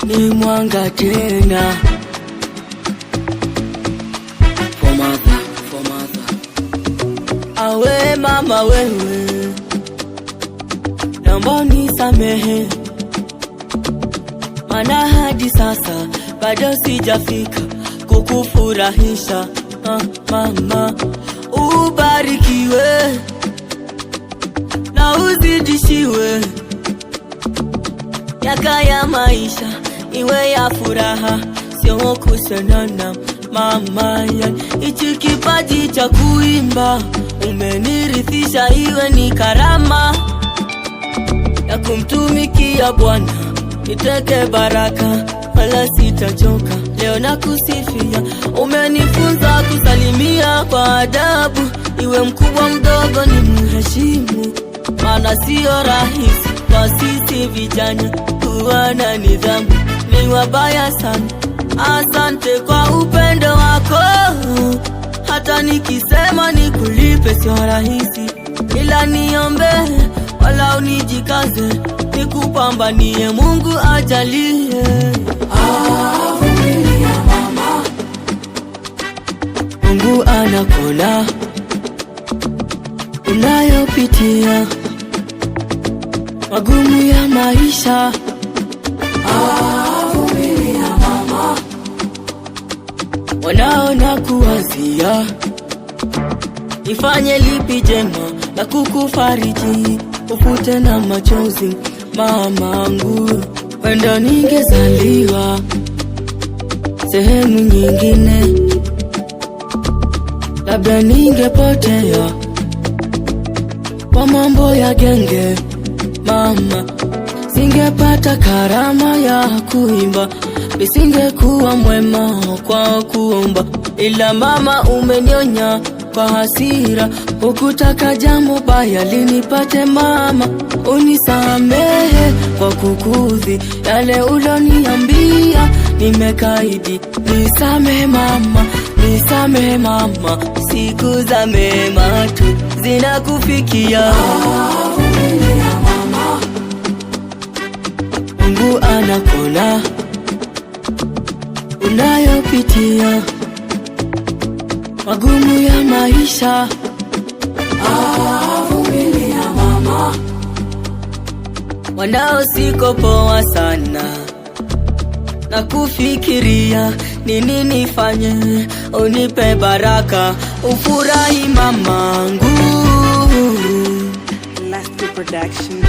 ni mwanga tena. For mother. Awe mama wewe, naomba unisamehe, maana hadi sasa bado sijafika kukufurahisha. Mama ubarikiwe na uzidishiwe, miaka ya maisha iwe ya furaha, sio kusenana. Mama ya ichi kipaji cha kuimba umenirithisha, iwe ni karama ya kumtumikia Bwana, niteke baraka wala sitachoka. Leo nakusifia, umenifunza kusalimia kwa adabu, iwe mkubwa mdogo ni mheshimu, maana sio rahisi kwa sisi vijana kuwa na nidhamu, ni wabaya sana. Asante kwa upendo wako, hata nikisema nikulipe sio rahisi, ila niombe wala unijikaze, nikupambanie Mungu ajalie. Vumilia mama, Mungu anakona unayopitia magumu ya maisha. Vumilia mama, wanaona kuwazia, ifanye lipi jema na kukufariji, ufute na machozi. Mamangu, wenda ningezaliwa sehemu nyingine, labda ningepotea kwa mambo ya genge. Mama, singepata karama ya kuimba, nisingekuwa mwema kwa kuomba, ila mama umenionya kwa hasira, ukutaka jambo baya linipate. Mama, unisamehe kwa kukudhi, yale uloniambia nimekaidi. Nisamehe mama, nisamehe mama, siku za mema tu zinakufikia. Vumilia mama, Mungu anakona unayopitia magumu ya maisha. Vumilia mama, wanao siko poa sana, na kufikiria nini nifanye, unipe baraka ufurahi mamangu. Last production.